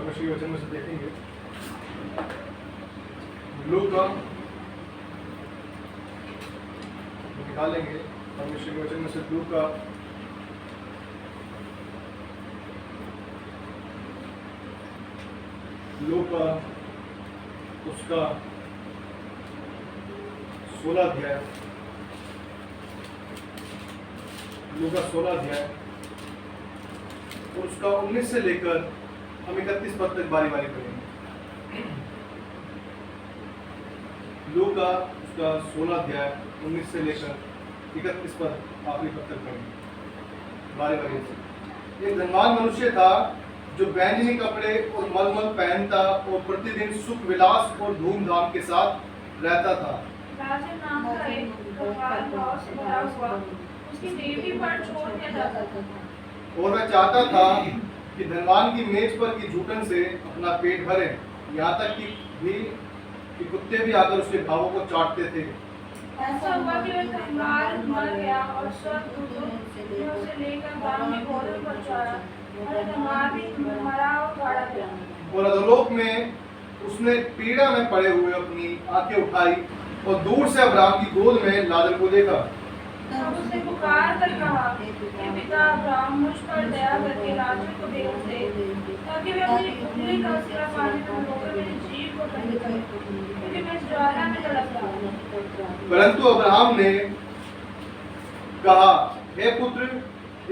परमेश्वर के वचन में से देखेंगे लूका निकालेंगे परमेश्वर के वचन में से लूका उसका 16 अध्याय लूका 16 अध्याय और उसका 19 से लेकर हम 31 पद तक बारी बारी पढ़ेंगे। लूका उसका 16 अध्याय 19 से लेकर 31 पद आखिरी पद तक पढ़ेंगे बारी बारी से। एक धनवान मनुष्य था जो बैंगनी कपड़े और मलमल पहनता और प्रतिदिन सुख विलास और धूमधाम के साथ रहता था। राजा नाम का एक कंगाल भाव से भरा हुआ उसकी देवी पर छोड़ दिया जाता था। और वह चाहता था कि धनवान की मेज पर की जूठन से अपना पेट भरे, यहाँ तक कि कुत्ते भी आकर उसके घावों को चाटते थे। ऐसा हुआ कि वह कंगाल मर गया और स्वर्गदूतों ने उसे लेकर ग्रामीण भोजन पर चढ़ाया और कंगाल भी मरा और गाड़ा गया। और अधोलोक में उसने पीड़ा में पड़े हुए अपनी आंखें उठाई और दूर से अब्राहम की गोद में लाजर को देखा। तब उसने पुकार कर कहा कि पिता अब्राहम मुझ पर दया करके लाजर को भेज दे ताकि वे अपनी पुतली का सिरा पानी में डुबोकर मेरे जीव को ठंड करे, क्योंकि मैं ज्वाला में तड़प रहा हूं। परंतु अब्राहम ने कहा, हे पुत्र,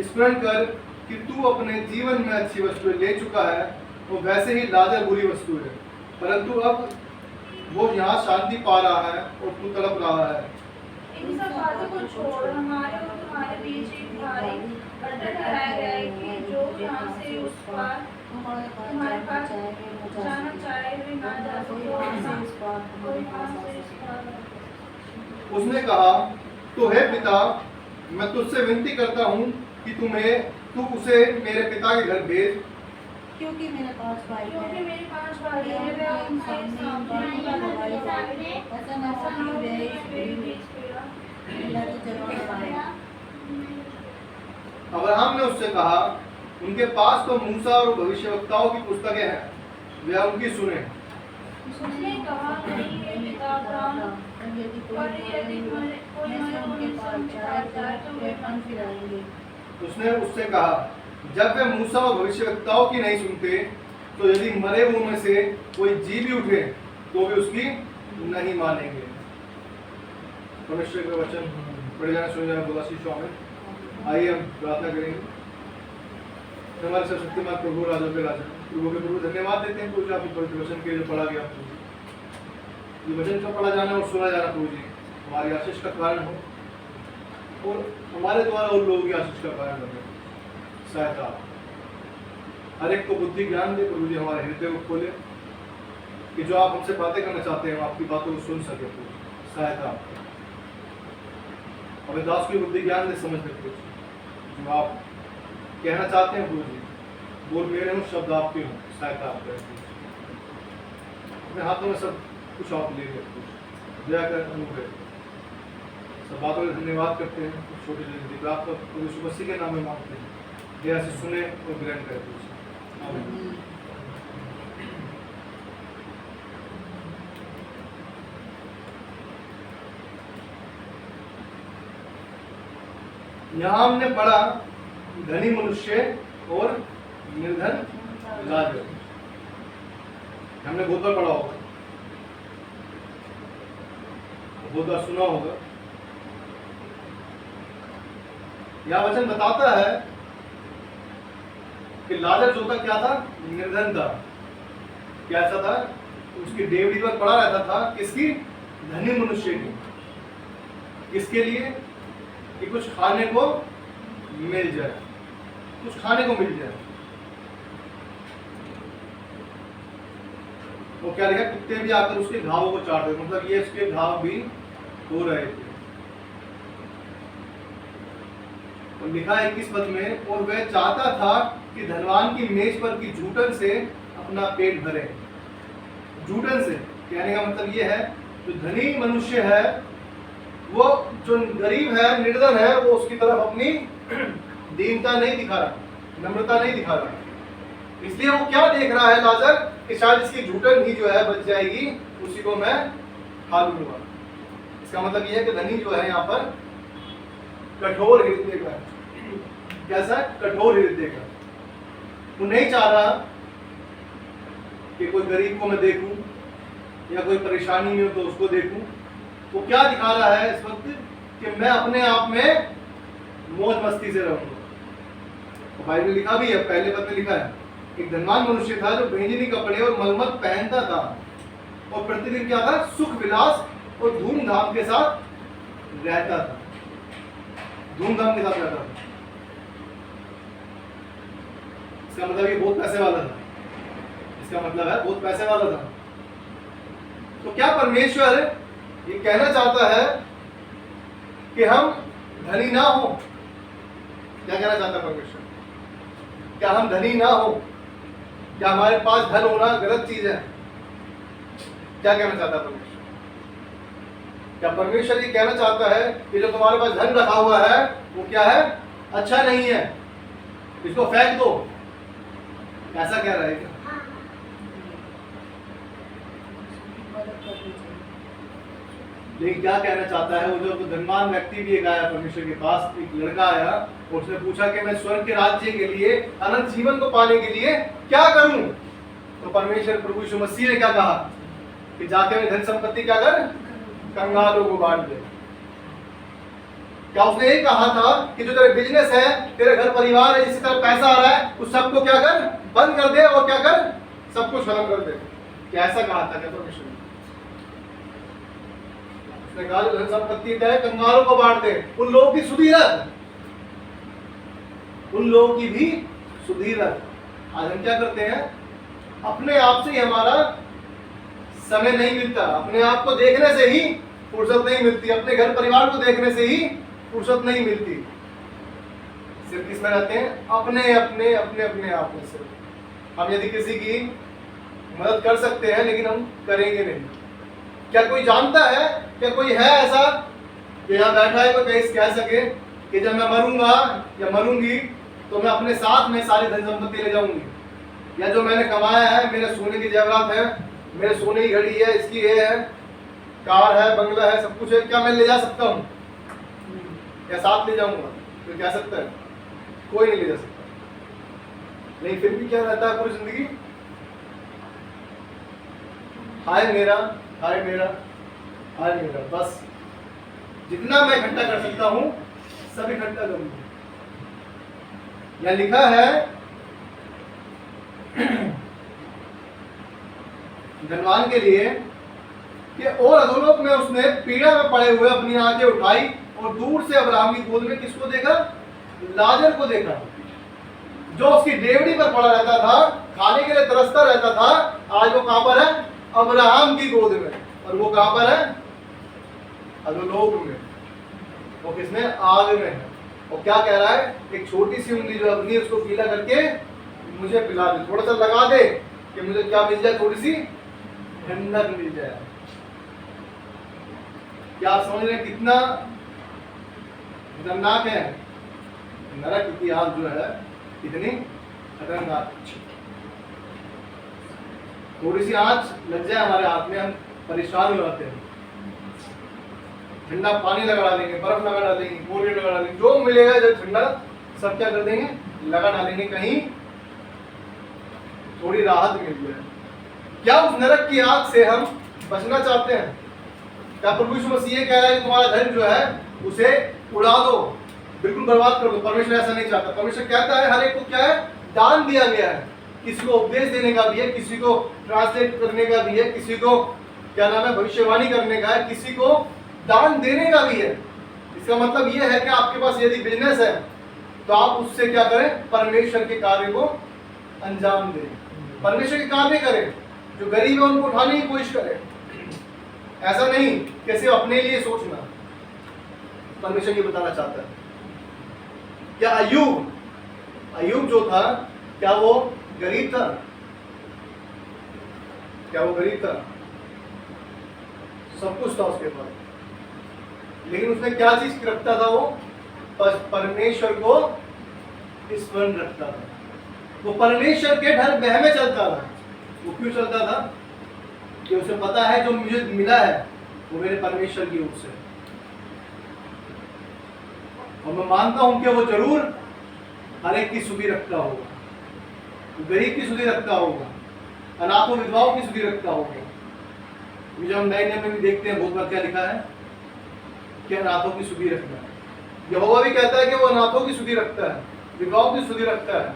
स्मरण कर कि तू अपने जीवन में अच्छी वस्तुएं ले चुका है और वैसे ही लाजर बुरी वस्तु है, परंतु अब वो यहाँ शांति पा रहा है और तू तड़प रहा है। इन सब बातों को छोड़ हमारे और तुम्हारे बीच एक भारी बंधन कराया गया है कि जो यहाँ से उस पार तुम्हारे पास जाना चाहे वे ना जा सके और ना कोई पास से इस पार। उसने कहा, तो हे पिता, मैं तुझसे विनती करता हूँ कि तू उसे मेरे पिता के घर भेज, क्योंकि मेरे 5 भाई हैं। मेरे 5 भाई हैं, वे उनसे सामने ऐसा ना हो कि वे मेरे बीच पीड़ा। अब्राहम ने उससे कहा, उनके पास तो मूसा और भविष्यवक्ताओं की पुस्तकें हैं, वे उनकी सुने। उसने कहा, नहीं हे पिता अब्राहम, पर यदि कोई मरे उनके पास जाए तो वे मन फिराएंगे। उसने उससे कहा, जब वे मूसा और भविष्यवक्ताओं की नहीं सुनते तो यदि मरे हुओं में से कोई जी भी उठे तो वे उसकी नहीं मानेंगे। परमेश्वर का वचन पढ़े जाना सुने जाना बोला शीशों में। आइए हम प्रार्थना करेंगे। हमारे सर्वशक्तिमान प्रभु राजा के राजा प्रभु के प्रभु धन्यवाद देते हैं प्रभु जी, आपके पवित्र वचन के जो पढ़ा गया ये वचन का पढ़ा जाना और सुना जाना प्रभु जी हमारी आशीष का कारण हो और हमारे द्वारा और लोगों की आशीष का कारण बने। सहायता हर एक को बुद्धि ज्ञान दे प्रभु जी, हमारे हृदय को खोले कि जो आप हमसे बातें करना चाहते हैं हम आपकी बातों को सुन सके। सहायता हमें दास की बुद्धि ज्ञान दे समझ सकते जो आप कहना चाहते हैं प्रभु जी, बोल मेरे हों शब्द आपके हों। सहायता आप करें अपने हाथों में सब कुछ आप ले लेते दया कर अनुग्रह सब बातों का धन्यवाद करते हैं। छोटी जिंदगी प्राप्त प्रभु यीशु मसीह के नाम में मांगते हैं, दया से सुने और ग्रहण करें। आमीन। यहाँ हमने पढ़ा धनी मनुष्य और निर्धन लाजर, हमने बहुत बार पढ़ा होगा, बहुत बार सुना होगा। यह वचन बताता है कि लाजर जो था क्या था, निर्धन था। कैसा था, उसकी डेवड़ी पर पड़ा रहता था, किसकी, धनी मनुष्य की। किसके लिए, कि कुछ खाने को मिल जाए, कुछ खाने को मिल जाए। वो क्या लिखा, कुत्ते भी आकर उसके घावों को चाट रहे, मतलब ये उसके घाव भी हो रहे थे। और लिखा है 21 पद में, और वह चाहता था कि धनवान की मेज पर की जूठन से अपना पेट भरे। जूठन से कहने का मतलब ये है, जो धनी मनुष्य है वो जो गरीब है, निर्धन है, वो उसकी तरफ अपनी दीनता नहीं दिखा रहा, नम्रता नहीं दिखा रहा। इसलिए वो क्या देख रहा है लाजर कि शायद इसकी झूठन ही जो है बच जाएगी, उसी को मैं खा लूंगा। इसका मतलब ये है कि धनी जो है यहाँ पर कठोर हृदय का है। कैसा? कठोर हृदय का। वो नहीं चाह रहा कि कोई गरीब को मैं देखूं या कोई परेशानी में हो तो उसको देखूं। वो क्या दिखा रहा है इस वक्त कि मैं अपने आप में मौज मस्ती से रहूंगा। तो बाइबल लिखा भी है, पहले पद में लिखा है, एक धनवान मनुष्य था जो बैंगनी कपड़े और मलमल पहनता था और प्रतिदिन क्या था? सुख विलास और धूमधाम के साथ रहता था। धूमधाम के साथ रहता था। इसका मतलब ये बहुत पैसे वाला था। इसका मतलब है बहुत पैसे वाला था। तो क्या परमेश्वर ये कहना चाहता है कि हम धनी ना हो? क्या कहना चाहता है परमेश्वर? क्या हम धनी ना हो? क्या हमारे पास धन होना गलत चीज है? क्या कहना चाहता है परमेश्वर? क्या परमेश्वर ये कहना चाहता है कि जो तुम्हारे पास धन रखा हुआ है वो क्या है? अच्छा नहीं है, इसको फेंक दो? ऐसा कह रहा है क्या? लेकिन क्या कहना चाहता है? वो जो धनवान व्यक्ति भी एक आया परमेश्वर के पास, एक लड़का आया और उसने पूछा कि मैं स्वर्ग के राज्य के लिए, अनंत जीवन को पाने के लिए क्या करूं? तो परमेश्वर प्रभु यीशु मसीह ने क्या कहा कि जाके मैं धन संपत्ति क्या कर? कंगालों को बांट दे। क्या उसने ये कहा था कि जो तेरे बिजनेस है, तेरे घर परिवार है, जिससे तेरा पैसा आ रहा है, उस सबको क्या कर? बंद कर दे और क्या कर? सब कुछ खत्म कर दे? क्या ऐसा कहा था क्या परमेश्वर ने? उसने कहा जो धन संपत्ति है कंगालों को बांट दे, उन लोगों की सुधि रख, उन लोगों की भी सुधि रख। आज हम क्या करते हैं? अपने आप से ही हमारा समय नहीं मिलता, अपने आप को देखने से ही फुर्सत नहीं मिलती, अपने घर परिवार को देखने से ही फुर्सत नहीं मिलती। सिर्फ किसमें रहते हैं? अपने अपने अपने अपने आप में। सिर्फ हम यदि किसी की मदद कर सकते हैं लेकिन हम करेंगे नहीं। क्या कोई जानता है, क्या कोई है ऐसा कि यहाँ बैठा है कोई कहीं कह सके कि जब मैं मरूंगा या मरूंगी तो मैं अपने साथ में सारी धन संपत्ति ले जाऊंगी, या जो मैंने कमाया है, मेरे सोने की जेवरात है, मेरे सोने की घड़ी है, इसकी ये है, कार है, बंगला है, सब कुछ है, क्या मैं ले जा सकता हूँ? क्या साथ ले जाऊंगा? तो कह सकता है? कोई नहीं ले जा सकता। नहीं, फिर भी क्या रहता है पूरी जिंदगी? हाय मेरा, हाय मेरा, हाय मेरा। बस जितना मैं इकट्ठा कर सकता हूँ सब इकट्ठा करूंगा। यह लिखा है धनवान के लिए कि और अधोलोक में उसने पीड़ा में पड़े हुए अपनी आंखें उठाई और दूर से अब्राहम की गोद में किसको देखा? लाजर को देखा, जो उसकी डेवड़ी पर पड़ा रहता था, खाने के लिए तरसता रहता था। आज वो कहां पर है? अब्राहम की गोद में। और वो कहां पर है? अधोलोक में। वो किसमें? आग में है। और क्या कह रहा है? एक छोटी सी उंगली जो अग्नि उसको पीला करके मुझे पिला दे, थोड़ा सा लगा दे कि मुझे क्या मिल जाए? थोड़ी सी ठंडक मिल जाए। क्या आप समझ रहे हैं कितना खतरनाक है? नरक की आग जो है कितनी खतरनाक। थोड़ी सी आंच लग जाए हमारे हाथ में, हम परेशान हो जाते हैं। ठंडा पानी लगा डालेंगे, बर्फ लगा डालेंगे, कोल्ड लगा डालेंगे, जो मिलेगा जो ठंडा सब क्या कर देंगे? लगा डालेंगे, कहीं थोड़ी राहत मिल जाए। क्या उस नरक की आग से हम बचना चाहते हैं? क्या प्रभु यीशु मसीह ये कह रहा है कि तुम्हारा धन जो है उसे उड़ा दो, बिल्कुल बर्बाद कर दो? परमेश्वर ऐसा नहीं चाहता। परमेश्वर कहता है हर एक को क्या है? दान दिया गया है। किसी को उपदेश देने का भी है, किसी को ट्रांसलेट करने का भी है, किसी को क्या नाम है भविष्यवाणी करने का है, किसी को दान देने का भी है। इसका मतलब यह है कि आपके पास यदि बिजनेस है तो आप उससे क्या करें? परमेश्वर के कार्य को अंजाम दें, परमेश्वर के कार्य करें। जो गरीब है उनको उठाने की कोशिश करें। ऐसा नहीं कि सिर्फ अपने लिए सोचना। परमेश्वर ये बताना चाहता है। क्या अय्यूब जो था, क्या वो गरीब था? क्या वो गरीब था? सब कुछ था उसके पास, लेकिन उसने क्या चीज रखता था? वो परमेश्वर को स्मरण रखता था। वो परमेश्वर के डर भय में चलता था। वो क्यों चलता था? कि उसे पता है जो मुझे मिला है वो मेरे परमेश्वर की ओर से, और मैं मानता हूं कि वो जरूर हर एक की सुधि रखता होगा, गरीब की सुधि रखता होगा, अनाथों विधवाओं की सुधि रखता होगा। जो हम नए नियम में भी देखते हैं बहुत बार क्या लिखा है कि अनाथों की सुधि रखना है। यहोवा भी कहता है कि वो अनाथों की सुधि रखता है, विधवाओं की सुधि रखता है,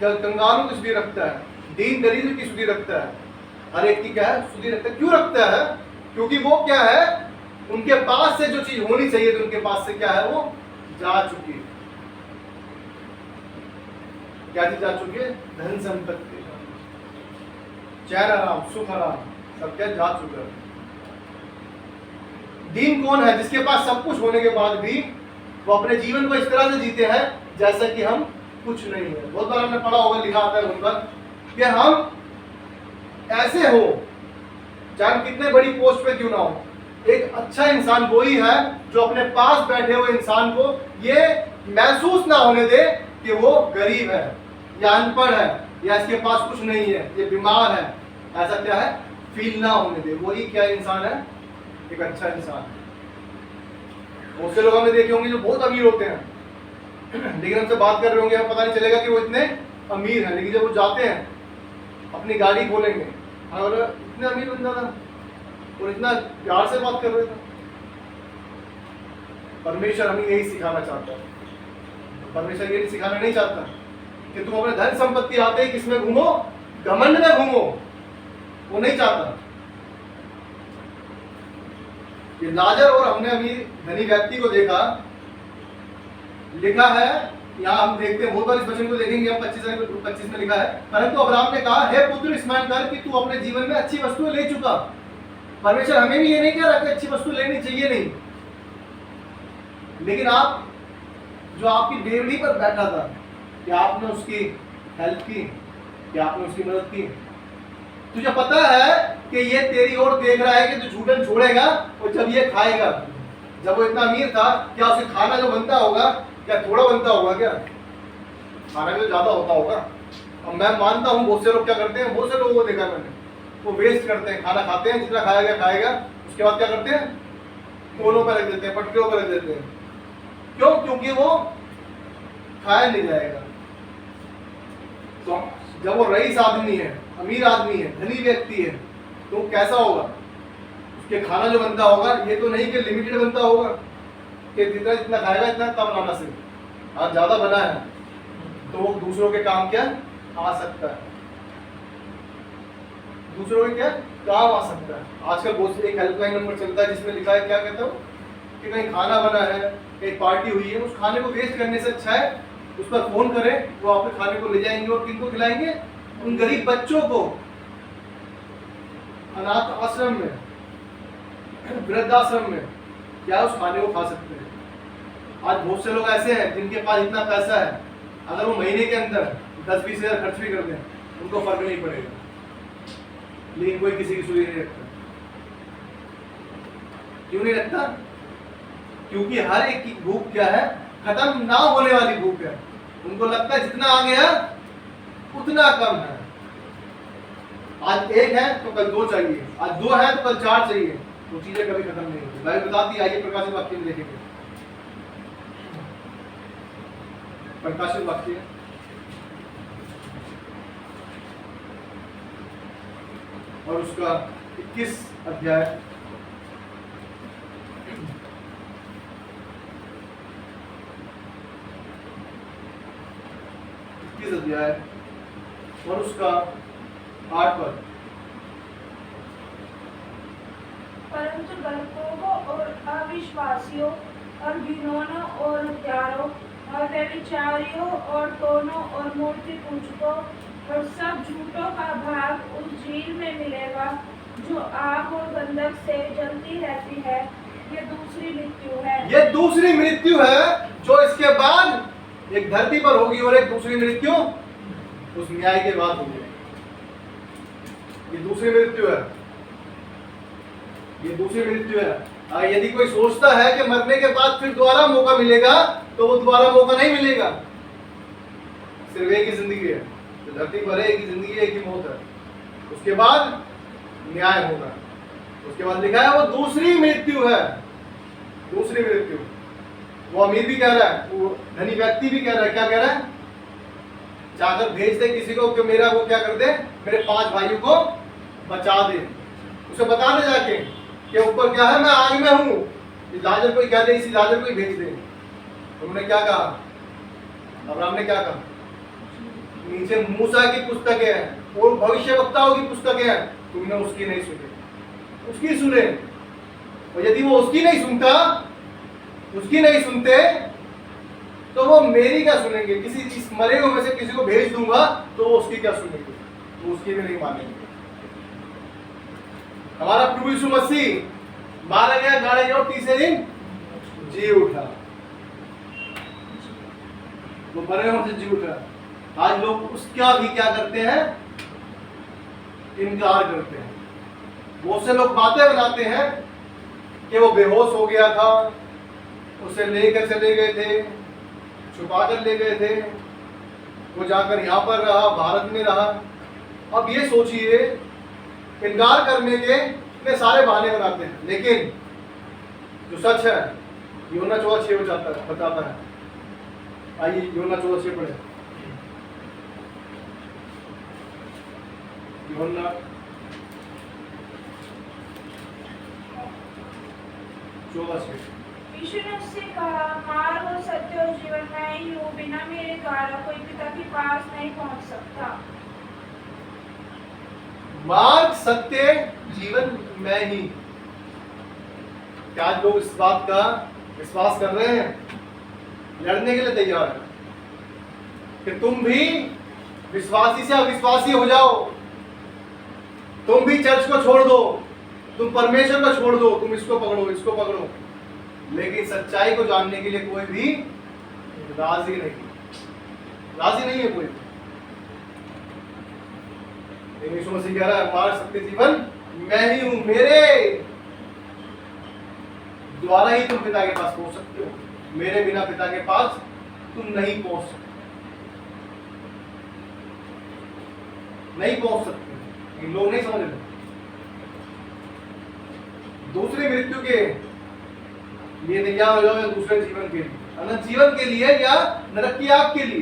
कंगालों की सुधि रखता है, दीन दरिद्र की सुधि रखता है, हर एक की क्या है सुधि रखता है। क्यों रखता है? क्योंकि वो क्या है, उनके पास से जो चीज होनी चाहिए थी उनके पास से क्या है वो जा चुकी है। क्या चीज जा चुकी है? धन संपत्ति, चैन आराम, सुख आराम, सब क्या जा चुका है। दीन कौन है? जिसके पास सब कुछ होने के बाद भी वो अपने जीवन को इस तरह से जीते हैं जैसा कि हम कुछ नहीं है। बहुत बार हमने पढ़ा होगा, लिखा आता है उन पर कि हम ऐसे हो, चाहे कितने बड़ी पोस्ट पे क्यों ना हो, एक अच्छा इंसान वही है जो अपने पास बैठे हुए इंसान को ये महसूस ना होने दे कि वो गरीब है या अनपढ़ है या इसके पास कुछ नहीं है, ये बीमार है, ऐसा क्या है फील ना होने दे। वही क्या इंसान है? एक अच्छा इंसान। बहुत से लोग हमने देखे होंगे जो बहुत अमीर होते हैं, लेकिन हमसे बात कर रहे होंगे, हमें पता नहीं चलेगा कि वो इतने अमीर हैं, लेकिन जब वो जाते हैं अपनी गाड़ी खोलेंगे और इतने अमीर बंदा था और इतना प्यार से बात कर रहे थे। परमेश्वर हमें यही सिखाना चाहता है। परमेश्वर ये सिखाना नहीं चाहता कि तुम अपने धन संपत्ति आते ही किसमें घूमो, घमंड में घूमो, वो नहीं चाहता। ये लाजर और हमने अभी धनी व्यक्ति को देखा, लिखा है यहाँ हम देखते हैं, बहुत बार इस वचन को देखेंगे हम 25 में लिखा है, परंतु अब्राहम ने कहा, हे पुत्र स्मरण कर कि तू अपने जीवन में अच्छी वस्तुएं ले चुका। परमेश्वर हमें भी ये नहीं कह रहा कि अच्छी वस्तु लेनी चाहिए नहीं, लेकिन आप जो आपकी डेवड़ी पर बैठा था, कि आपने उसकी हेल्प की, कि आपने उसकी मदद की, तुझे पता है कि ये तेरी ओर देख रहा है कि तू झूठन छोड़ेगा और जब ये खाएगा, जब वो इतना अमीर था, क्या उसे खाना जो बनता होगा क्या थोड़ा बनता होगा? क्या खाना भी तो ज्यादा होता होगा। अब मैं मानता हूँ बहुत से लोग क्या करते हैं, बहुत से लोगों को देखा मैंने, वो वेस्ट करते हैं, खाना खाते हैं, जितना खाएगा खाएगा, उसके बाद क्या करते हैं कोनों पर रख देते हैं, पटकियों पर रख देते हैं। क्यों? क्योंकि वो खाया नहीं जाएगा। तो जब वो रईस आदमी है, अमीर आदमी है, धनी व्यक्ति है, तो कैसा होगा? उसके खाना जो बनता होगा ये तो नहीं कि लिमिटेड बनता होगा कि जितना जितना खाएगा इतना कम लाना से, आज ज्यादा बना है तो वो दूसरों के काम क्या आ सकता है, दूसरों के क्या काम आ सकता है। आजकल बहुत से एक हेल्पलाइन नंबर चलता है जिसमें लिखा है, क्या कहता हूँ कि कहीं खाना बना है, एक पार्टी हुई है, उस खाने को वेस्ट करने से अच्छा है उस पर फोन करें, वो आपके खाने को ले जाएंगे और किनको खिलाएंगे? उन गरीब बच्चों को, अनाथ आश्रम में, वृद्धाश्रम में, क्या उस खाने को खा सकते हैं। आज बहुत से लोग ऐसे हैं जिनके पास इतना पैसा है, अगर वो महीने के अंदर 10-20 हज़ार खर्च भी कर दें उनको फर्क नहीं पड़ेगा, लेकिन कोई किसी की सुधि नहीं रखता। क्यों नहीं रखता? क्योंकि हर एक की भूख क्या है, खत्म ना होने वाली भूख है। उनको लगता है जितना आ गया उतना कम है। आज एक है तो कल 2 चाहिए, आज 2 है तो कल 4 चाहिए, वो चीजें कभी खत्म नहीं होती। बाइबल बताती है, आइए प्रकाशित वाक्य में देखेंगे। प्रकाशित वाक्य और उसका 21 अध्याय, और उसका 8 पद। परंतु डरपोकों और अविश्वासियों और घिनौनों और हत्यारों और व्यभिचारियों और टोनों और मूर्ति पूजकों और सब झूठों का भाग उस झील में मिलेगा जो आग और गंधक से जलती रहती है। ये दूसरी मृत्यु है। ये दूसरी मृत्यु है जो इसके बाद एक धरती पर होगी, और एक दूसरी मृत्यु उस न्याय के बाद होगी। ये दूसरी मृत्यु है, ये दूसरी मृत्यु है। यदि कोई सोचता है कि मरने के बाद फिर दोबारा मौका मिलेगा, तो वो दोबारा मौका नहीं मिलेगा। सिर्फ एक ही जिंदगी है, जो धरती पर है एक ही जिंदगी है, एक ही मौत है। उसके बाद न्याय होगा। उसके बाद लिखा है वो दूसरी मृत्यु है, दूसरी मृत्यु। वो अमीर भी कह रहा है, वो धनी व्यक्ति भी कह रहा है, क्या कह रहा है? जाकर भेज दे किसी को कि मेरा वो क्या कर दे, मेरे 5 भाइयों को बचा दे। उसे बता दे जाके कि ऊपर क्या है, मैं आग में हूं। लाजर को कह दे, इसी लाजर को ही भेज दे। उन्होंने क्या कहा? अब्राहम ने क्या कहा? नीचे मूसा की पुस्तकें हैं और भविष्यवक्ताओं की पुस्तकें हैं, तुमने उसकी नहीं सुनी, उसकी सुने। और यदि वो उसकी नहीं सुनता, उसकी नहीं सुनते, तो वो मेरी क्या सुनेंगे? किसी इस मरे हुए में से किसी को भेज दूंगा तो वो उसकी क्या सुनेंगे? वो उसकी भी नहीं मानेंगे। हमारा प्रभु यीशु मसीह मारा गया, गाड़ा गया और तीसरे दिन जी उठा। वो मरे हुए से जी उठा। आज लोग उसका भी क्या करते हैं? इनकार करते हैं। बहुत से लोग बातें बनाते हैं कि वो बेहोश हो गया था, उसे लेकर चले गए थे, छुपा कर ले गए थे, वो जाकर यहाँ पर रहा, भारत में रहा। अब ये सोचिए, इनकार करने के इतने सारे बहाने बनाते हैं, लेकिन जो सच है यूहन्ना 14:6 बताता है। आइए यूहन्ना 14:6 पढ़े। यूहन्ना 14:6। यीशु ने उससे कहा, मार्ग और सत्य और जीवन मैं ही हूँ, बिना मेरे द्वारा कोई पिता के पास नहीं पहुँच सकता। मार्ग, सत्य, जीवन मैं ही। क्या आज लोग इस बात का विश्वास कर रहे हैं? लड़ने के लिए तैयार है कि तुम भी विश्वासी से अविश्वासी हो जाओ, तुम भी चर्च को छोड़ दो, तुम परमेश्वर को छोड़ दो, तुम इसको पकड़ो, इसको पकड़ो। लेकिन सच्चाई को जानने के लिए कोई भी राजी नहीं है कोई। यीशु मसीह कह रहा है, मार्ग, सत्य, जीवन मैं ही हूं, मेरे द्वारा ही तुम पिता के पास पहुंच सकते हो, मेरे बिना पिता के पास तुम नहीं पहुंच सकते, नहीं पहुंच सकते। इन लोग नहीं समझ रहे। दूसरी मृत्यु के लिए तैयार हो जाओ, दूसरे जीवन के लिए, अनंत जीवन के लिए या नरक की आग के लिए।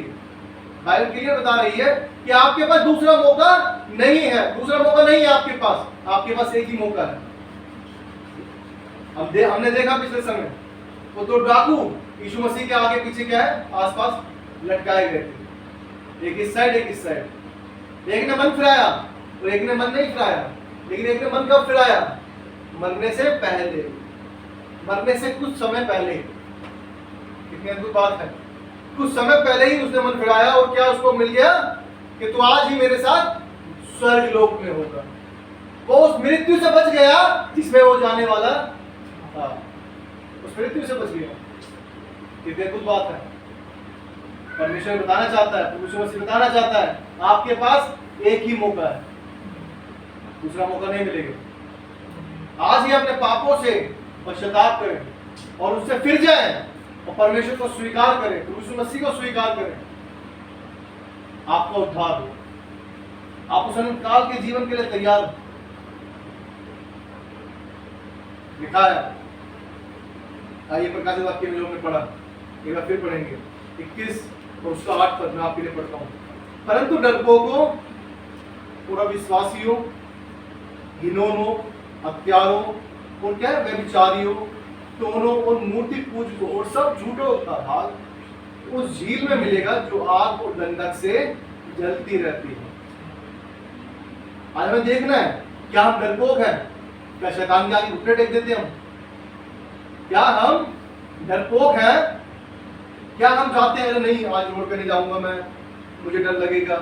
बाइबल क्लियर बता रही है कि आपके पास दूसरा मौका नहीं है, दूसरा मौका नहीं है आपके पास, आपके पास एक ही मौका है। हमने देखा पिछले समय वो तो डाकू यीशु मसीह के आगे पीछे क्या है, आसपास लटकाए गए थे, एक इस साइड एक इस साइड। एक ने मन फिराया और एक ने मन नहीं फिराया, लेकिन एक ने मन कब फिराया? मरने से पहले, मरने से कुछ समय पहले। कितनी अद्भुत बात है, कुछ समय पहले ही उसने मन फिराया और क्या उसको मिल गया कि तू आज ही मेरे साथ स्वर्ग लोक में होगा। वो उस मृत्यु से बच गया जिसमें वो जाने वाला था, उस मृत्यु से बच गया। कितनी अद्भुत बात है। परमेश्वर बताना चाहता है, प्रभु यीशु मसीह बताना चाहता है, आपके पास एक ही मौका है, दूसरा मौका नहीं मिलेगा। आज ही अपने पापों से पश्चाताप करें और उससे फिर जाएं और परमेश्वर को स्वीकार करें, प्रभु यीशु मसीह को स्वीकार करें, आपका उद्धार हो, आप उस अनंत काल के जीवन के लिए तैयार हो। लिखा है, आइए प्रकाशित वाक्य में लोगों ने पढ़ा, एक बार फिर पढ़ेंगे 21 और उसका 8 पद मैं आपके लिए पढ़ता हूँ। परंतु डरपोकों और अविश्वासियों, घिनौनों, हत्यारों और क्या है, व्यभिचारियों, टोनों और मूर्ति पूजकों और सब झूठों का भाग उस झील में मिलेगा जो आग और गंधक से जलती रहती है। आज हमें देखना है, क्या हम डरपोक हैं? क्या शैतान के आगे घुटने टेक देते हम? क्या हम डरपोक हैं? क्या हम चाहते हैं नहीं आज रोड पे नहीं जाऊंगा मैं, मुझे डर लगेगा,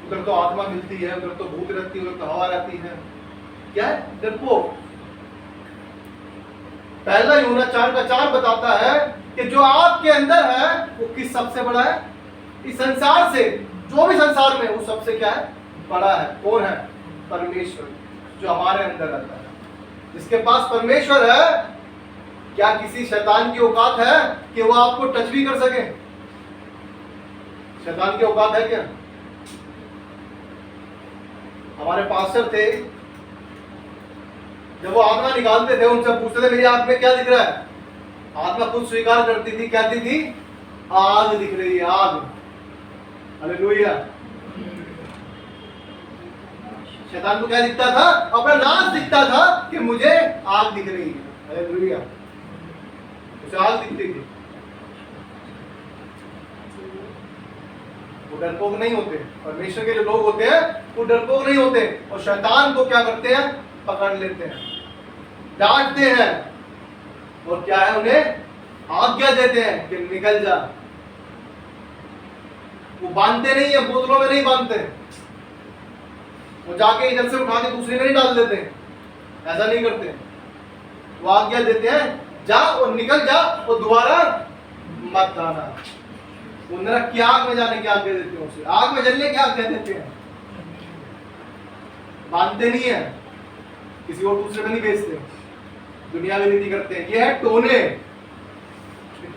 उधर तो आत्मा मिलती है, उधर तो भूत रहती है, उधर तो हवा रहती है। क्या है? डरपोक। पहला यूहन्ना 4:4 बताता है कि जो आपके अंदर है वो किस सबसे बड़ा है? इस संसार से, जो भी संसार में वो सबसे क्या है? बड़ा है। कौन है? परमेश्वर, जो हमारे अंदर रहता है। जिसके पास परमेश्वर है, क्या किसी शैतान की औकात है कि वो आपको टच भी कर सके? शैतान की औकात है क्या? हमारे पास्टर थे, जब वो आत्मा निकालते थे उनसे पूछते थे मेरी आंख में क्या दिख रहा है? आत्मा खुद स्वीकार करती थी, कहती थी आग दिख रही है, आग। हालेलुया। शैतान को क्या दिखता था? अपना नाश दिखता था कि मुझे आग दिख रही है। हालेलुया। उसे आग दिखती थी। वो डरपोक नहीं होते। परमेश्वर के जो लोग होते हैं वो डरपोक नहीं होते, और शैतान को क्या करते हैं? पकड़ लेते हैं, डांटते हैं, और क्या है, उन्हें आज्ञा देते हैं कि निकल जा। वो बांधते नहीं है, बोतलों में नहीं बांधते, वो जाके इधर से उठा के दूसरे में नहीं डाल देते, ऐसा नहीं करते। वो आज्ञा देते हैं जा और निकल जा और दोबारा मत आना। वो नरक की आग में जाने की आज्ञा देते हैं, उसे आग में जलने की आज्ञा देते हैं। बांधते नहीं है, किसी और दूसरे में नहीं बेचते, दुनियावी रीति करते हैं। ये है टोने।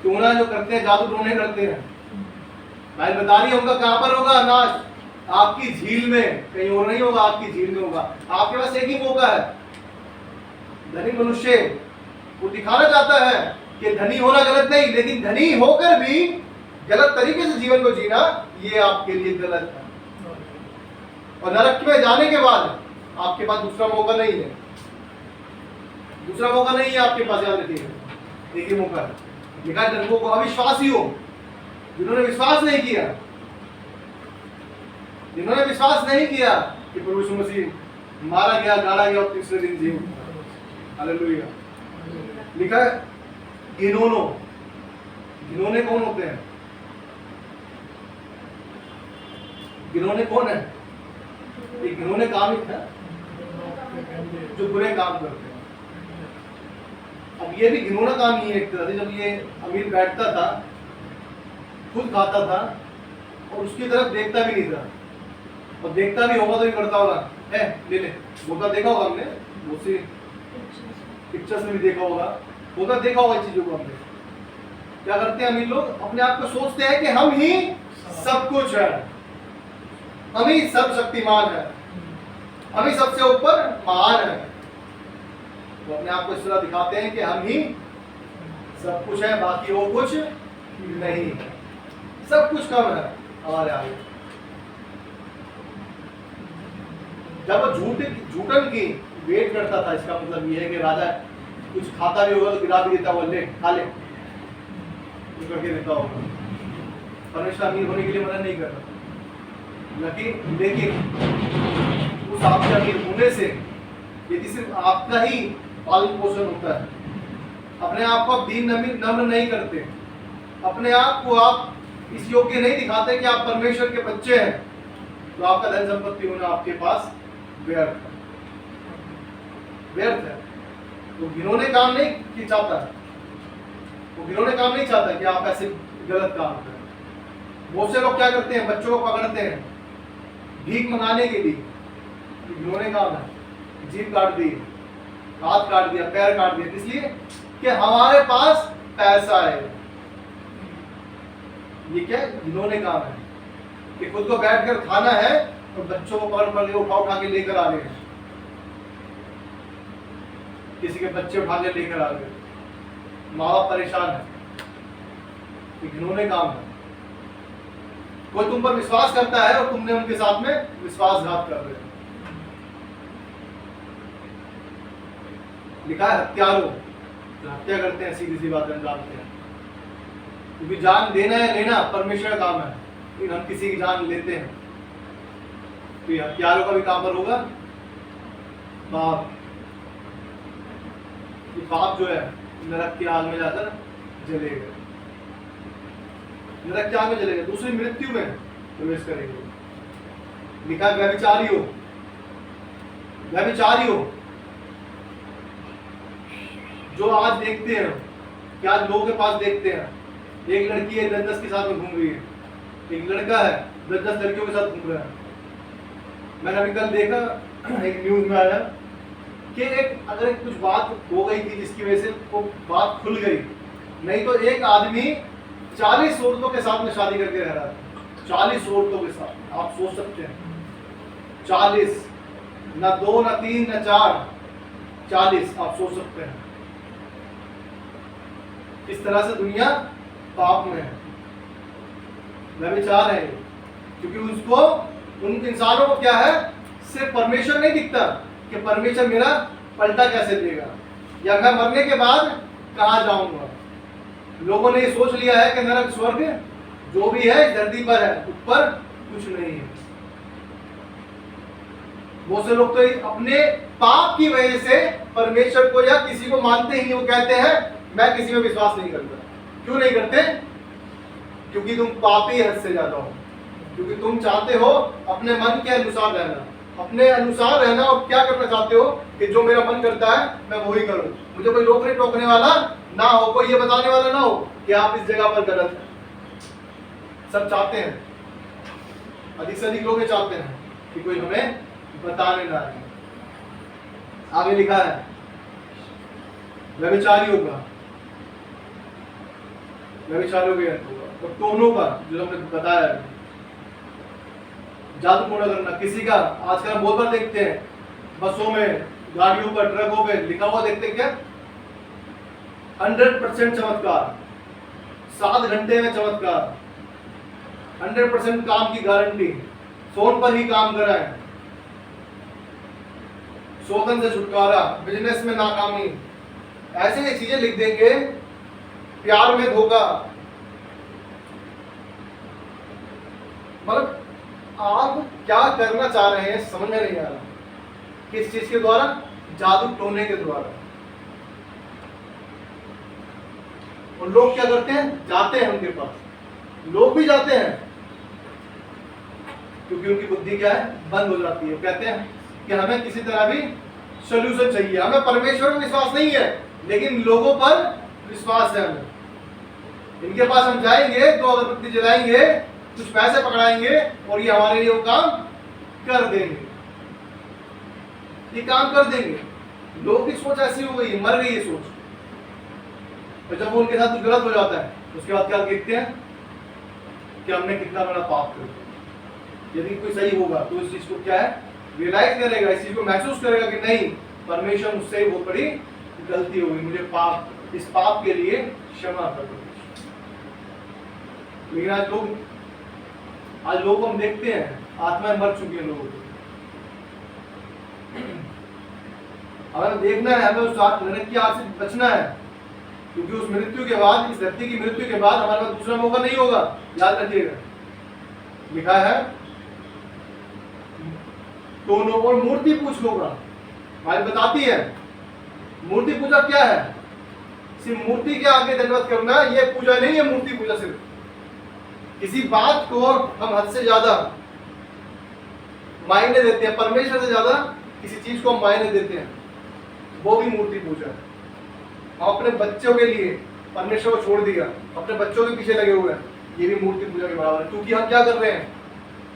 टोना जो करते हैं, जादू टोने करते हैं। भाई बता रही है उनका कहां पर होगा नाश? आपकी झील में, कहीं और नहीं होगा, आपकी झील में होगा। आपके पास एक ही मौका है। धनी मनुष्य वो दिखाना चाहता है कि धनी होना गलत नहीं, लेकिन धनी होकर भी गलत तरीके से जीवन को जीना ये आपके लिए गलत है। और नरक में जाने के बाद आपके पास दूसरा मौका नहीं है, दूसरा मौका नहीं है आपके पास, याद रखिएगा, एक ही मौका है। लिखा नरकों को अविश्वासी हो, जिन्होंने विश्वास नहीं किया, जिन्होंने विश्वास नहीं किया कि प्रभु यीशु मसीह मारा गया, गाड़ा गया और तीसरे दिन जी उठा। हालेलुया। लिखा है घिनौनों। घिनौने कौन होते हैं? घिनौने कौन है? ये घिनौने काम ही है जो बुरे काम करते हैं। अब ये भी घिनौना काम ही है एक तरह से। जब ये अमीर बैठता था, खुद खाता था और उसकी तरफ देखता भी नहीं था, और देखता भी होगा तो ये करता होगा, है ले ले, बोलता देखा होगा हमने, उसी पिक्चर्स में भी देखा होगा, बोलता देखा होगा इस चीजों को हमने। क्या करते हैं अमीर लोग? अपने आप को सोचते हैं कि हम ही सब कुछ है, हम ही सब शक्तिमान है, हम ही सबसे ऊपर महान है। वो अपने आप को इस तरह दिखाते हैं कि हम ही सब कुछ है, बाकी वो कुछ नहीं है, सब कुछ कम है हमारे आगे। जब वो झूठन की वेट करता था, इसका मतलब ये है कि राजा कुछ खाता भी होगा तो गिरा भी देता होगा, ले खा ले, करके देता होगा। परमेश्वर अमीर होने के लिए मदद नहीं कर रहा, लेकिन उस आपके अमीर होने से यदि सिर्फ आपका ही पालन पोषण होता है, अपने आप को आप दीन नम्र नहीं करते, अपने आप को आप इस योग्य नहीं दिखाते कि आप परमेश्वर के बच्चे हैं, तो आपका धन संपत्ति होना आपके पास व्यर्थ है, व्यर्थ है। वो घिनौने काम नहीं चाहता, वो घिनौने काम नहीं चाहता कि आप ऐसे गलत काम करें। बहुत से लोग क्या करते हैं? बच्चों को पकड़ते हैं भीख मंगाने के लिए, घिनौने काम है। जीभ काट दी, हाथ काट दिया, पैर काट दिया, इसलिए कि हमारे पास पैसा है। ये क्या घिनौने काम है कि खुद को बैठकर खाना है और बच्चों को पकड़ उठा के लेकर आ रहे हैं, किसी के बच्चे उठा के लेकर आ गए, माँ बाप परेशान है, ये घिनौने काम है। कोई तुम पर विश्वास करता है और तुमने उनके साथ में विश्वासघात कर रहे हो। लिखा है हत्यारों, जो हत्या करते हैं सीधी सी बात जानते हैं, क्योंकि जान देना या लेना परमेश्वर का काम है, लेकिन हम किसी की जान लेते हैं तो ये हत्यारों का भी काम पर होगा पाप। ये पाप जो है नरक की आग में जाकर जलेगा, नरक की आग में जलेगा, दूसरी मृत्यु में प्रवेश करेंगे। लिखा व्यभिचारी हो, व्यभिचारी हो, जो आज देखते हैं कि आज लोगों के पास देखते हैं, एक लड़की है 10-10 के साथ में घूम रही है, एक लड़का है 10-10 लड़कियों के साथ घूम रहा है। मैंने अभी कल देखा, एक न्यूज में आया कि एक अगर कुछ बात हो गई थी जिसकी वजह से वो बात खुल गई, नहीं तो एक आदमी 40 औरतों के साथ में शादी करके रह रहा था। 40 औरतों के साथ, आप सोच सकते हैं 40, ना 2 ना 3 ना 4, 40, आप सोच सकते हैं किस तरह से दुनिया पाप में है, व्यभिचार है। क्योंकि उसको, उन इंसानों को क्या है, सिर्फ परमेश्वर नहीं दिखता कि परमेश्वर मेरा पलटा कैसे देगा या मैं मरने के बाद कहाँ जाऊंगा। लोगों ने ये सोच लिया है कि नरक स्वर्ग जो भी है इस धरती पर है, ऊपर कुछ नहीं है। बहुत से लोग तो अपने पाप की वजह से परमेश्वर को या किसी को मानते ही नहीं। वो कहते हैं मैं किसी में विश्वास नहीं करता। क्यों नहीं करते? क्योंकि तुम पापी हद से ज्यादा हो, क्योंकि तुम चाहते हो अपने मन के अनुसार रहना, अपने अनुसार रहना। और क्या करना चाहते हो कि जो मेरा मन करता है मैं वही करूं, मुझे कोई रोकने टोकने वाला ना हो, कोई ये बताने वाला ना हो कि आप इस जगह पर गलत हैं। सब चाहते हैं, अधिक से अधिक लोग ये चाहते हैं कि कोई हमें बताने ना आए। आगे लिखा है व्यभिचारियों का, व्यभिचारियों के अंत होगा, और टोनों का जो हमने बताया है, जादू टोना करना किसी का। आजकल हम बहुत बार देखते हैं बसों में, गाड़ियों पर, ट्रकों पे लिखा हुआ देखते हैं क्या, 100% चमत्कार, 7 घंटे में चमत्कार, 100% काम की गारंटी, फोन पर ही काम कराएं, शोधन से छुटकारा, बिजनेस में नाकामी, ऐसे चीजें लिख देंगे। प्यार में धोखा, मतलब आप क्या करना चाह रहे हैं समझ में नहीं आ रहा। किस चीज के द्वारा? जादू टोने के द्वारा। और लोग क्या करते हैं, जाते हैं उनके पास, लोग भी जाते हैं क्योंकि उनकी बुद्धि क्या है, बंद हो जाती है। कहते हैं कि हमें किसी तरह भी सोल्यूशन चाहिए, हमें परमेश्वर में विश्वास नहीं है लेकिन लोगों पर विश्वास है हमें। इनके पास हम जाएंगे तो अगरबत्ती जलाएंगे, कुछ पैसे पकड़ाएंगे और ये हमारे लिए वो काम कर देंगे, ये काम कर देंगे। लोगों की सोच ऐसी हो गई, मर गई ये सोच। और जब वो उनके साथ कुछ गलत हो जाता है उसके बाद क्या देखते हैं कि हमने कितना बड़ा पाप कर दिया। यदि कोई सही होगा तो इस चीज को क्या है, रियलाइज करेगा, इस चीज को महसूस करेगा कि नहीं, परमेश्वर मुझसे बहुत बड़ी गलती हो गई, मुझे पाप, इस पाप के लिए क्षमा कर दो। लेकिन आज लोग हम देखते हैं आत्माएं मर चुकी हैं लोगों की। हमें देखना है, हमें उस नरक की आग से बचना है, क्योंकि उस मृत्यु के बाद, इस धरती की मृत्यु के बाद हमारे पास दूसरा मौका नहीं होगा। याद रखिएगा, लिखा है टोनों और मूर्ति पूजों का। बाइबल बताती है मूर्ति पूजा क्या है, सिर्फ मूर्ति के आगे दंडवत करना ये पूजा नहीं है। मूर्ति पूजा सिर्फ किसी बात को हम हद से ज्यादा मायने देते हैं, परमेश्वर से ज्यादा किसी चीज को हम मायने देते हैं, वो भी मूर्ति पूजा है। हम अपने बच्चों के लिए परमेश्वर को छोड़ दिया, अपने बच्चों के पीछे लगे हुए हैं, ये भी मूर्ति पूजा के बराबर है। क्योंकि हम क्या कर रहे हैं,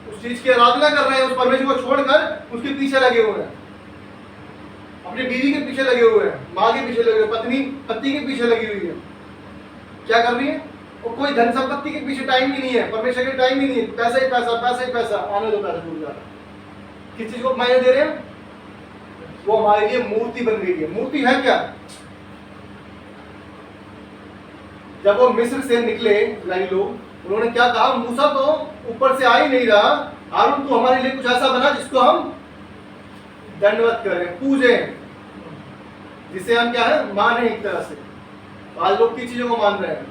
उस चीज की आराधना कर रहे हैं, उस परमेश्वर को छोड़कर उसके पीछे लगे हुए हैं, अपनी बीवी के पीछे लगे हुए हैं, माँ के पीछे लगे हुए, पति के पीछे लगी हुई है। क्या कर रही है? और कोई धन संपत्ति के पीछे टाइम ही नहीं है, परमेश्वर के टाइम ही नहीं है, पैसा ही पैसा, पैसा ही पैसा, आने दो, पैसा छूट जा रहा है। किस चीज को मायने दे रहे हैं? वो हमारे लिए मूर्ति बन गई है। मूर्ति है क्या? जब वो मिस्र से निकले इस्राएली लोग, उन्होंने क्या कहा, मूसा तो ऊपर से आ ही नहीं रहा, हारून तू हमारे लिए कुछ ऐसा बना जिसको हम दंडवत करें, पूजे, जिसे हम क्या है, माने एक तरह से। आज लोग किस चीजों को मान रहे हैं,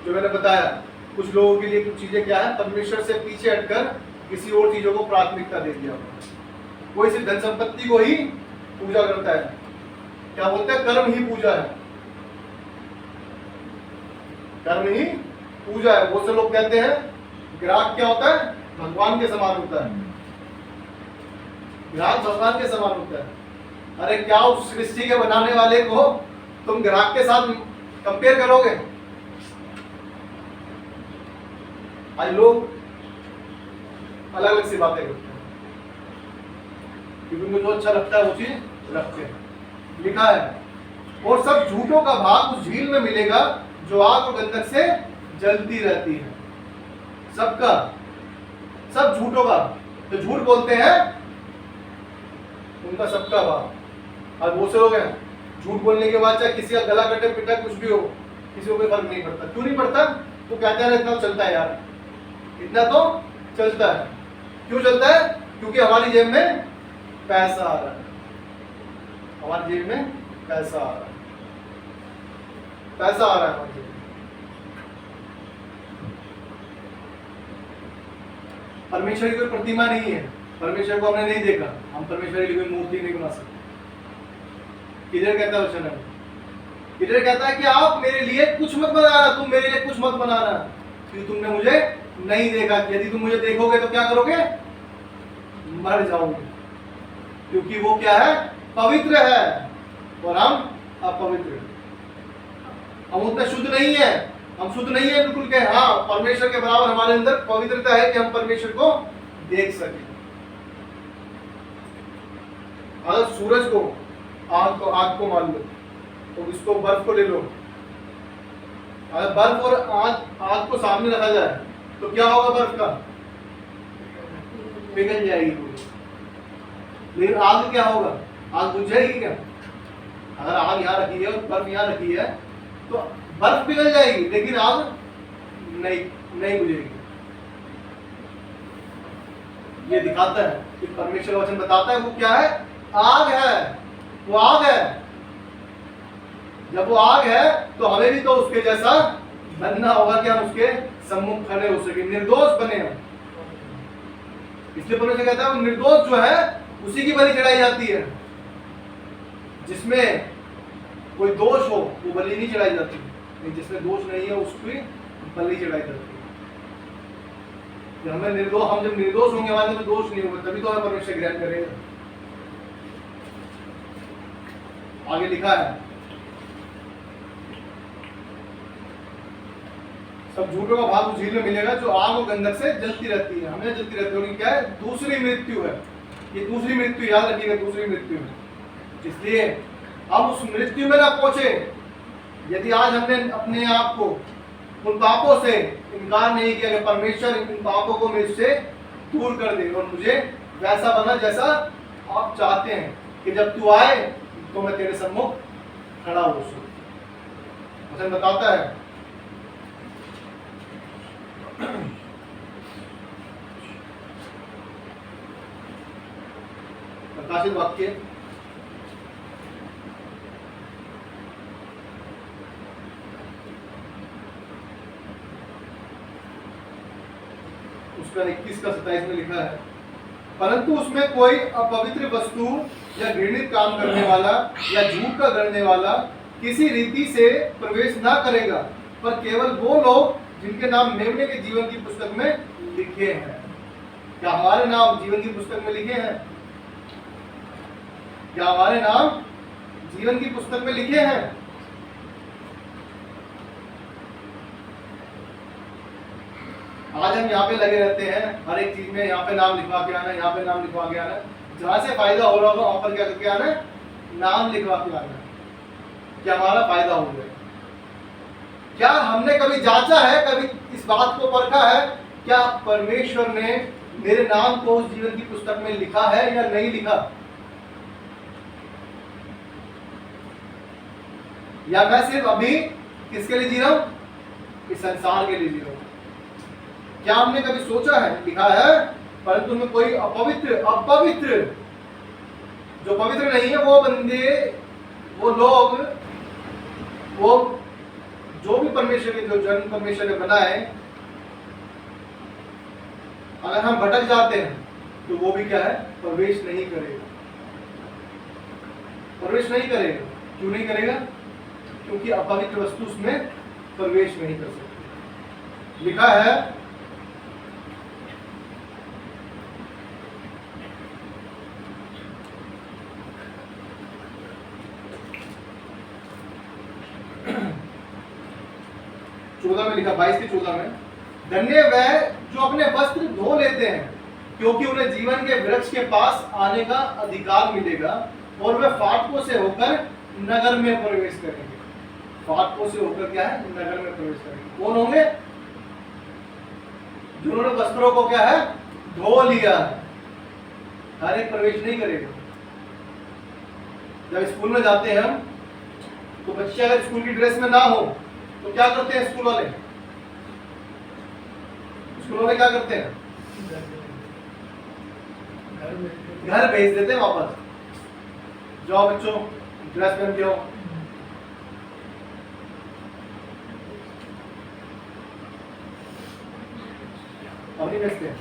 जो मैंने बताया, कुछ लोगों के लिए कुछ चीजें क्या है, परमेश्वर से पीछे हटकर किसी और चीजों को प्राथमिकता दे दिया। कोई सिर्फ धन संपत्ति को ही पूजा करता है, क्या बोलते हैं, कर्म ही पूजा है, कर्म ही पूजा है। बहुत से लोग कहते हैं ग्राहक क्या होता है, भगवान के समान होता है, ग्राहक भगवान के समान होता है। अरे क्या उस सृष्टि के बनाने वाले को तुम ग्राहक के साथ कंपेयर करोगे? आज लोग अलग अलग सी बातें करते हैं क्योंकि उनको जो अच्छा लगता है वो चीज रखते हैं। लिखा है और सब झूठों का भाग उस झील में मिलेगा जो आग और गंधक से जलती रहती है। सबका सब झूठ होगा। जो झूठ बोलते हैं उनका सबका बाप। और बहुत से लोग हैं झूठ बोलने के बाद चाहे किसी का गला कटे पिटा कुछ भी हो, किसी को कोई फर्क नहीं पड़ता। क्यों नहीं पड़ता? तो कहते हैं इतना तो चलता है यार, इतना तो चलता है। क्यों चलता है? क्योंकि हमारी जेब में पैसा आ रहा है, हमारी जेब में पैसा आ रहा है, पैसा आ रहा है हमारी जेब में। परमेश्वर की कोई प्रतिमा नहीं है, परमेश्वर को हमने नहीं देखा, हम परमेश्वर की कोई मूर्ति नहीं बना सकते। किधर कहता है वचन है? किधर कहता है कि आप मेरे लिए कुछ मत बनाना, तुम मेरे लिए कुछ मत बनाना, क्योंकि तुमने मुझे नहीं देखा। यदि तुम मुझे देखोगे तो क्या करोगे? मर जाओगे, क्योंकि वो क्या है? पवित्र है और हम अपवित्र हैं। हम उतने शुद्ध नहीं है, हम शुद्ध नहीं है बिल्कुल के। हाँ, परमेश्वर के बराबर हमारे अंदर पवित्रता है कि हम परमेश्वर को देख सके। अगर सूरज को आग को मान लो, तो इसको बर्फ को ले लो, अगर बर्फ और आग को सामने रखा जाए तो क्या होगा? बर्फ का पिघल जाएगी पूरी। लेकिन आग क्या होगा? आग बुझ जाएगी क्या? अगर आग यहाँ रखी है और बर्फ यहाँ रखी है तो बर्फ पिघल जाएगी, लेकिन आग नहीं बुझेगी। ये दिखाता है कि परमेश्वर का वचन बताता है वो क्या है? आग है, वो आग है। जब वो आग है तो हमें भी तो उसके जैसा बनना होगा कि हम उसके सम्मुख खड़े हो सके, निर्दोष बने हम। इसलिए परमेश्वर कहता है वो निर्दोष जो है उसी की बलि चढ़ाई जाती है। जिसमें कोई दोष हो वो बलि नहीं चढ़ाई जाती, जिसमें दोष नहीं है उसकी बलि चढ़ाई जाती है। हम जब निर्दोष होंगे, हमारे में दोष नहीं होगा, तभी तो हमें परमेश्वर ग्रहण करेगा। आगे लिखा है सब झूठों का भाग उस झील में मिलेगा जो आग और गंधक से जलती रहती है। हमें जलती रहती है, क्या है? दूसरी मृत्यु है। ये दूसरी मृत्यु, याद रखिएगा, दूसरी मृत्यु है। इसलिए हम उस मृत्यु में ना पहुंचे। यदि आज हमने अपने आप को उन पापों से इनकार नहीं किया कि परमेश्वर इन पापों को मुझसे दूर कर दे और मुझे वैसा बना जैसा आप चाहते हैं कि जब तू आए तो मैं तेरे सम्मुख खड़ा हो सकूं। वचन बताता है प्रकाशित वाक्य उसका 21 का 27 में लिखा है, परंतु उसमें कोई अपवित्र वस्तु या घृणित काम करने वाला या झूठ का गढ़ने वाला किसी रीति से प्रवेश ना करेगा, पर केवल वो लोग जिनके नाम मेमने के जीवन की पुस्तक में लिखे हैं। क्या हमारे नाम जीवन की पुस्तक में लिखे हैं? क्या हमारे नाम जीवन की पुस्तक में लिखे हैं? आज हम यहाँ पे लगे रहते हैं, हर एक चीज में यहाँ पे नाम लिखवा के आना, यहाँ पे नाम लिखवा के आना, जहां से फायदा हो रहा होगा वहां पर क्या करके आना, नाम लिखवा के आना, क्या हमारा फायदा हो गया। क्या हमने कभी जांचा है, कभी इस बात को परखा है, क्या परमेश्वर ने मेरे नाम को उस जीवन की पुस्तक में लिखा है या नहीं लिखा? या मैं सिर्फ अभी किसके लिए जी रहा हूं? इस संसार के लिए जी रहा हूं। क्या हमने कभी सोचा है? लिखा है परंतु उनमें कोई अपवित्र जो पवित्र नहीं है, वो बंदे, वो लोग, वो जो भी परमेश्वर के, जो जन परमेश्वर ने बनाए, अगर हम भटक जाते हैं तो वो भी क्या है? प्रवेश नहीं करेगा। प्रवेश नहीं करेगा। क्यों नहीं करेगा? क्योंकि अपवित्र वस्तु उसमें प्रवेश नहीं कर सकती। लिखा है में लिखा 22 के 14 में, धन्य वह जो अपने वस्त्र धो लेते हैं, क्योंकि उन्हें जीवन के वृक्ष के पास आने का अधिकार मिलेगा और वे फाटकों से होकर नगर में प्रवेश करेंगे। फाटकों से होकर क्या है? नगर में प्रवेश करेंगे। कौन होंगे? जिन्होंने वस्त्रों को क्या है? धो लिया, हर एक प्रवेश नहीं करेगा। जब स्कूल में जाते हैं हम, तो बच्चे अगर स्कूल की ड्रेस में ना हो तो क्या करते हैं स्कूल वाले? स्कूल वाले क्या करते हैं? घर भेज देते हैं वापस, जाओ बच्चों ड्रेस पहन के आओ। अब नहीं भेजते हैं।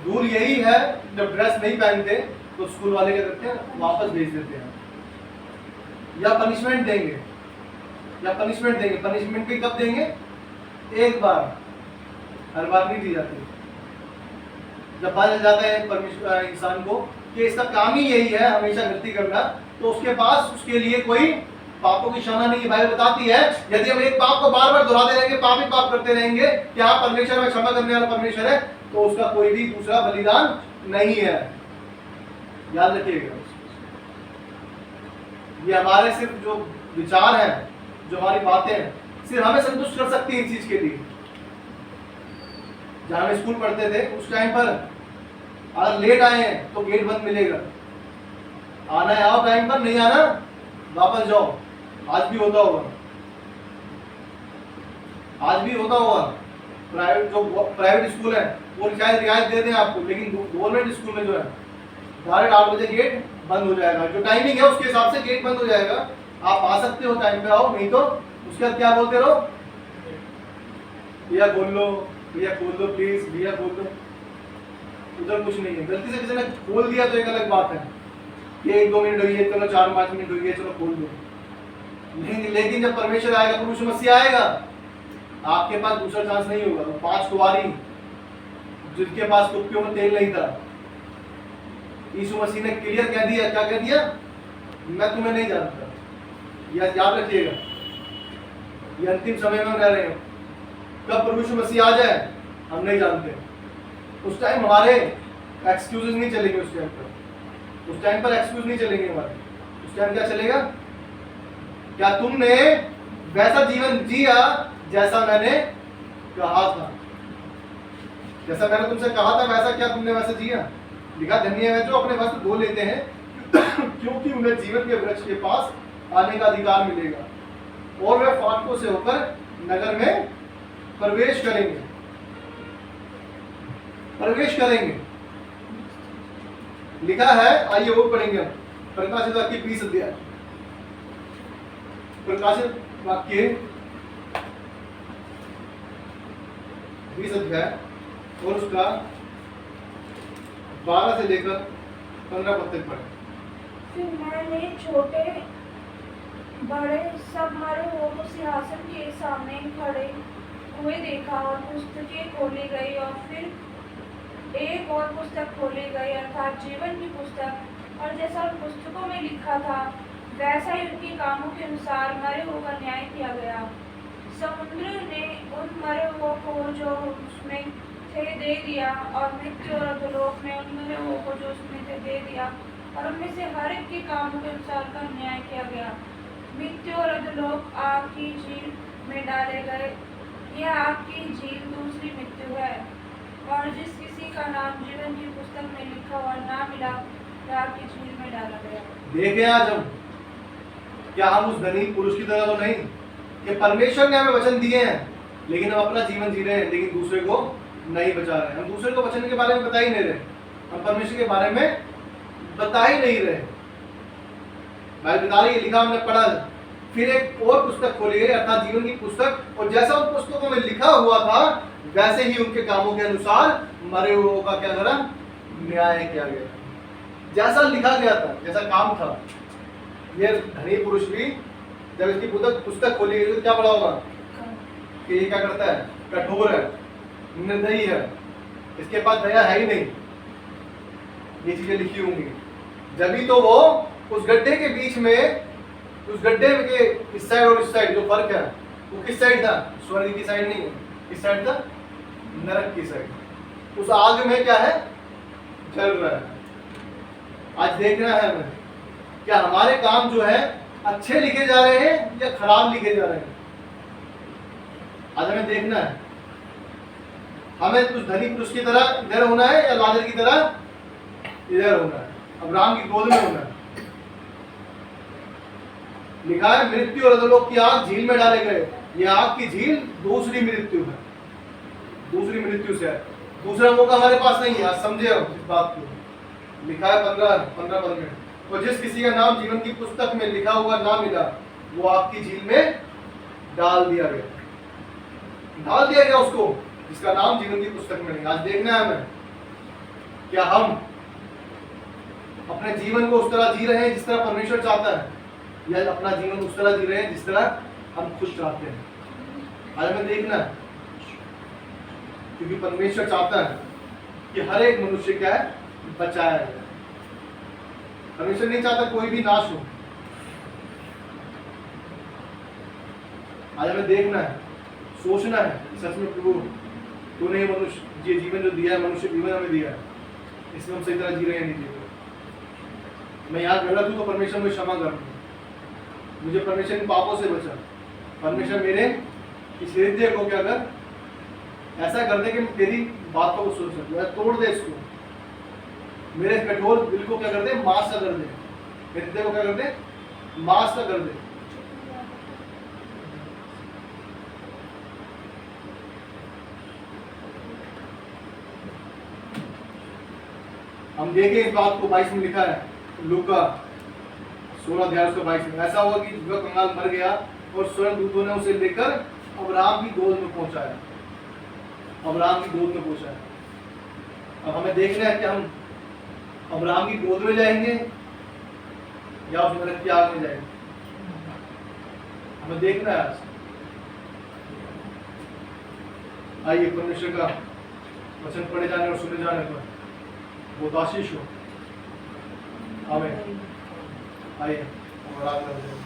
रूल यही है, जब ड्रेस नहीं पहनते तो स्कूल वाले क्या करते हैं? वापस भेज देते हैं, या पनिशमेंट देंगे, पनिशमेंट भी कब देंगे? एक बार, हर बार नहीं दी जाती। जब पता चल जाता है इंसान को कि इसका काम ही यही है हमेशा गलती करना, तो उसके पास उसके लिए कोई पापों की क्षमा नहीं है। बाइबल बताती है यदि हम एक पाप को बार बार दोहराते रहेंगे, पाप ही पाप करते रहेंगे, कि हाँ परमेश्वर में क्षमा करने वाला परमेश्वर है, तो उसका कोई भी दूसरा बलिदान नहीं है। याद रखिएगा, ये हमारे सिर्फ जो विचार हैं, जो हमारी बातें हैं, सिर्फ हमें संतुष्ट कर सकती है इस चीज के लिए। जहां हम स्कूल पढ़ते थे उस टाइम पर अगर लेट आए हैं तो गेट बंद मिलेगा, आना है आओ टाइम पर, नहीं आना वापस जाओ। आज भी होता होगा, प्राइवेट स्कूल है वो शायद रियायत दे दें आपको, लेकिन गवर्नमेंट स्कूल में जो है डायरेक्ट 8 बजे गेट बंद हो जाएगा। जो टाइमिंग है उसके हिसाब से गेट बंद हो जाएगा। आप आ सकते हो टाइम पे आओ, नहीं तो उसके बाद क्या बोलते रहो, भैया खोल लो, भैया खोल दो प्लीज, भैया खोल दो। उधर कुछ नहीं है, गलती से किसी ने खोल दिया तो एक अलग बात है कि 1-2 मिनट हुई है, चलो 4-5 मिनट हुई है, चलो खोल दो। लेकिन जब परमेश्वर आएगा, प्रभु यीशु मसीह आएगा, आपके पास दूसरा चांस नहीं होगा। तो 5 कुंवारी जिनके पास कुप्पियों में तेल नहीं था, यीशु मसीह ने क्लियर कह दिया, क्या कह दिया? मैं तुम्हें नहीं जानता। यह याद रखिएगा, ये अंतिम समय में हम रह रहे हैं। कब प्रभु यीशु मसीह आ जाए हम नहीं जानते। उस टाइम हमारे एक्सक्यूजेस नहीं चलेंगे, उस टाइम पर एक्सक्यूज नहीं चलेंगे हमारे। उस टाइम क्या चलेगा? क्या तुमने वैसा जीवन जिया जैसा मैंने कहा था? जैसा मैंने तुमसे कहा था वैसा क्या तुमने वैसा जिया? लिखा, धन्य है जो अपने वस्त्र धो लेते हैं क्योंकि उन्हें जीवन के वृक्ष के पास आने का अधिकार मिलेगा और वे फाटकों से होकर नगर में प्रवेश करेंगे। लिखा है, आइए वो पढ़ेंगे हम। प्रकाशित वाक्य 20 अध्याय, प्रकाशित वाक्य 20 अध्याय और उसका 12 से लेकर 15 पद तक पढ़े। फिर मैंने छोटे बड़े सब मरे हुए सिंहासन के सामने खड़े हुए देखा और पुस्तकें खोली गई और फिर एक और पुस्तक खोली गई, अर्थात जीवन की पुस्तक। और जैसा उन पुस्तकों में लिखा था वैसा ही उनके कामों के अनुसार मरे हुओं का न्याय किया गया। समुद्र ने उन मरे हुओं को जो उसमें थे दे दिया और मृत्यु और अधोलोक ने उन मरे हुओं को जो उसमें थे दे दिया और उनमें से हर एक के कामों के अनुसार का न्याय किया गया। मृत्यु और अधोलोक आग की झील में डाले गए। यह आग की झील दूसरी मृत्यु है, और जिस किसी का नाम जीवन की पुस्तक में लिखा हुआ ना मिला वह आग की झील में डाला गया। देखें आज हम क्या हम उस धनी पुरुष की तरह तो नहीं कि परमेश्वर ने हमें वचन दिए हैं लेकिन हम अपना जीवन जी रहे हैं, लेकिन दूसरे को नहीं बचा रहे। हम दूसरे को वचन के बारे में बता ही नहीं रहे, हम परमेश्वर के बारे में बता ही नहीं रहे। बाइबल बता रही है, लिखा हमने पढ़ा, फिर एक और पुस्तक खोली गई अर्थात जीवन की पुस्तक, और जैसा उन पुस्तकों में लिखा हुआ था वैसे ही उनके कामों के अनुसार मरे हुओं का क्या करा? न्याय किया गया। जैसा लिखा गया था, जैसा काम था। ये धनी पुरुष भी जब इसकी पुस्तक खोली गई तो क्या पढ़ा होगा कि ये क्या करता है? कठोर है, निर्दयी है, इसके पास दया है ही नहीं। ये चीजें लिखी होंगी, जब तो वो उस गड्ढे के बीच में, उस गड्ढे के इस साइड और इस साइड जो फर्क है वो किस साइड था? स्वर्ग की साइड नहीं है, किस साइड था? नरक की साइड। उस आग में क्या है? जल रहा है। आज देखना है हमें क्या हमारे काम जो है अच्छे लिखे जा रहे हैं या खराब लिखे जा रहे हैं। आज हमें देखना है हमें कुछ धनी पुरुष की तरह इधर होना है या लाजर की तरह इधर होना है, अब्राहम की गोद में होना है। लिखा है मृत्यु और अधोलोक की आग झील में डाले गए। ये आग की झील दूसरी मृत्यु है, दूसरी मृत्यु से है। दूसरा मौका हमारे पास नहीं है। आज समझे हो इस बात को। लिखा है 15 पद में, और जिस किसी का नाम जीवन की पुस्तक में लिखा हुआ ना मिला वो आग की झील में डाल दिया गया उसको जिसका नाम जीवन की पुस्तक में नहीं। आज देखना है हमें क्या हम अपने जीवन को उस तरह जी रहे हैं जिस तरह परमेश्वर चाहता है, या अपना जीवन उस तरह जी रहे हैं जिस तरह हम खुद चाहते हैं। आज हमें देखना है, क्योंकि परमेश्वर चाहता है कि हर एक मनुष्य क्या है, बचाया जाए। परमेश्वर नहीं चाहता कोई भी नाश हो। आज हमें देखना है, सोचना है, सच में प्रभु तूने मनुष्य ये जीवन जो दिया है, मनुष्य जीवन हमें दिया है, इसमें हम सही तरह जी रहे हैं नहीं जी रहे। मैं यहाँ गलत हूँ तो परमेश्वर मुझे क्षमा कर दो, मुझे परमेश्वर इन पापों से बचा। परमेश्वर मेरे इस हृदय को क्या कर, ऐसा कर दे कि मैं तेरी बातों को सुन सकूं, तोड़ दे इसको, मेरे कठोर दिल को क्या कर दे, मांस सा कर दे, मेरे हृदय को क्या कर दे, मांस सा कर दे। हम देखें इस बात को 22 में लिखा है, लूका 16 अध्याय उसका 22 में। ऐसा हुआ कि वह कंगाल मर गया और स्वयं दूतों ने उसे लेकर अब्राहम की गोद में पहुंचाया, अब्राहम की गोद में पहुंचाया। अब हमें देखना है कि हम अब्राहम की गोद में जाएंगे या उस नरक की आग में जाएंगे। हमें देखना है आज। आइए परमेश्वर का वचन पढ़े जाने और सुने जाने पर बहुत आशीष हो। आमीन। आइए हम आराधना करें।